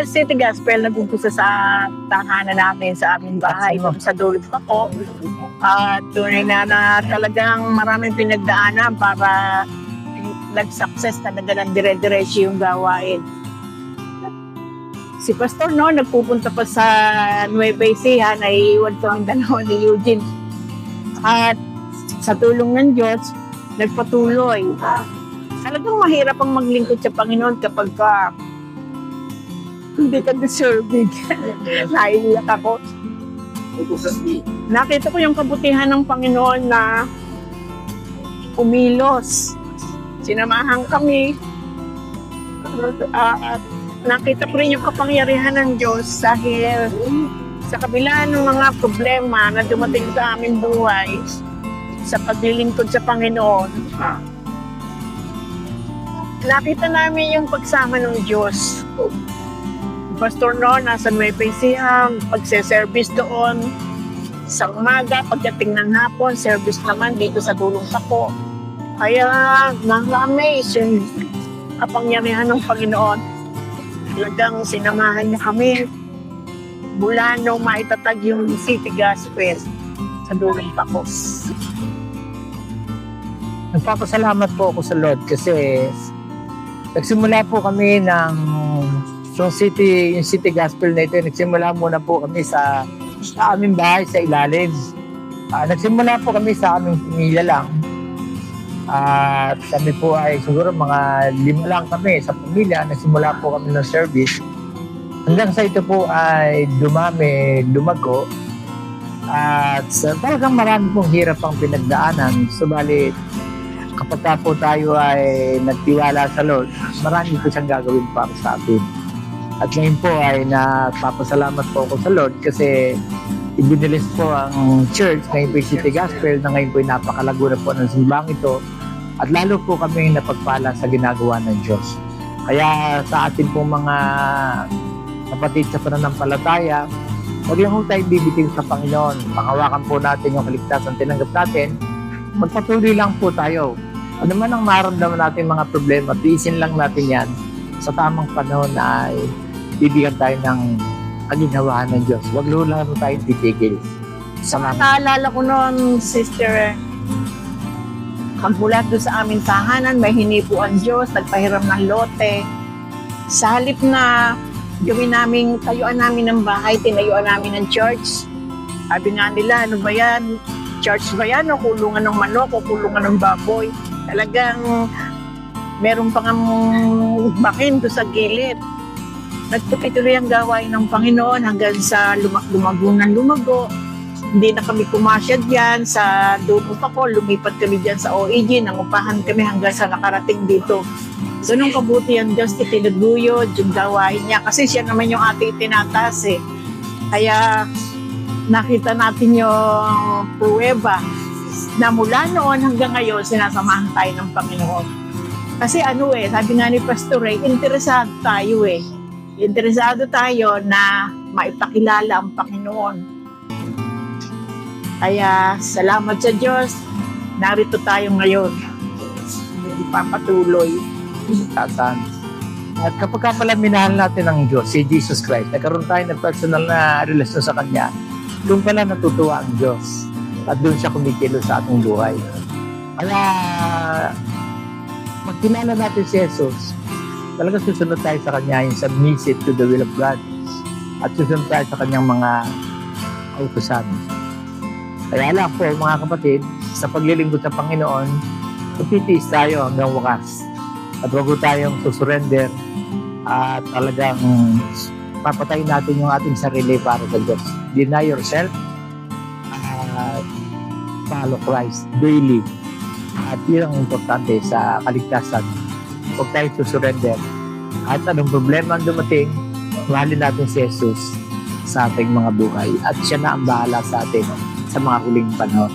City Gospel nag-umpisa sa tahanan namin sa aming bahay sa Dulot ako. At tunay na talagang maraming pinagdaanan para nag-success talaga ng dire-diretso yung gawain. Si Pastor nagpupunta pa sa Nueva Ecija, naiiwan sa Mindanao ni Eugene. At sa tulong ng Diyos, nagpatuloy. Talagang mahirap ang maglingkod sa Panginoon kapag hindi ka deserving. Naiiyak ako. Nakita ko yung kabutihan ng Panginoon na umilos. Sinamahan kami. At nakita ko rin yung kapangyarihan ng Diyos dahil sa kabila ng mga problema na dumating sa aming buhay, sa paglilingkod sa Panginoon, nakita namin yung pagsama ng Diyos. Pastor nasa Nueva Ecija, pagse-service doon. Sa umaga, pagdating ng hapon, service naman dito sa Dulong Sako. Kaya, na-amaze yung kapangyarihan ng Panginoon. Talagang sinamahan niya kami mula nung maitatag yung City Gospel sa Dulong Sako. Nagpapasalamat po ako sa Lord kasi nagsimula po kami ng yung City Gospel na ito. Nagsimula muna po kami sa aming bahay sa ilalim. Nagsimula po kami sa aming pamilya lang. At kami po ay siguro mga 5 lang kami sa pamilya. Nagsimula po kami ng service. Hanggang sa ito po ay lumago. At talagang marami pong hirap ang pinagdaanan. Subalit, kapag po tayo ay nagtiwala sa Lord, marami po siyang gagawin para sa atin. At ngayon po ay napapasalamat po ako sa Lord kasi ibinilis po ang church, ngayon po yung City Gospel, na ngayon po ay napakalago na po ng simbang ito. At lalo po kami napagpala sa ginagawa ng Diyos. Kaya sa atin po mga kapatid sa pananampalataya, huwag lang po tayo bibitin sa Panginoon. Panghawakan po natin yung kaligtasan tinanggap natin. Magpatuloy lang po tayo. Ano man ang maramdaman natin mga problema, tiisin lang natin yan. Sa tamang panahon na ay bibigyan tayo ng kaginhawaan ng Diyos. Huwag lang po tayo titigil. Naalala ko noon, sister, magmula doon sa aming tahanan, may hinipo ang Diyos, nagpahiram ng lote. Sa halip na tayuan namin ng bahay, tinayuan namin ng church. Sabi nga nila, ano ba yan? Church ba yan? O kulungan ng manok? O kulungan ng baboy? Talagang meron pang bakin doon sa gilid. Nagpapituloy ang gawain ng Panginoon hanggang sa lumago. Hindi na kami kumasya diyan sa Dulong Sako. Lumipat kami diyan sa OEG. Nangupahan kami hanggang sa nakarating dito. Ganun kabuti ang Diyos, itinaguyod yung gawain niya. Kasi siya naman yung ating tinataas eh. Kaya nakita natin yung pruweba na mula noon hanggang ngayon sinasamahan tayo ng Panginoon. Kasi sabi nga ni Pastor interesado tayo eh. Interesado tayo na maipakilala ang Panginoon. Kaya salamat sa Diyos, narito tayo ngayon. Ipapatuloy. At kapag pala minahal natin ang Diyos, si Jesus Christ, nagkaroon tayo ng personal na relasyon sa Kanya, doon pala natutuwa ang Diyos. At doon siya kumikilos sa ating buhay. Kaya magkilala natin si Jesus, talaga susunod tayo sa Kanya, yung submissive to the will of God. At susunod tayo sa Kanyang mga kautusan. Kaya lang po mga kapatid, sa paglilingkod sa Panginoon, titiis tayo hanggang wakas. At huwag tayong susurrender at talagang papatayin natin yung ating sarili para sa Diyos. Deny yourself at follow Christ daily. At yun ang importante sa kaligtasan. Huwag tayo susurrender. At anong problema ang dumating, mahalin natin si Jesus sa ating mga buhay. At siya na ang bahala sa atin sa mga huling panahon.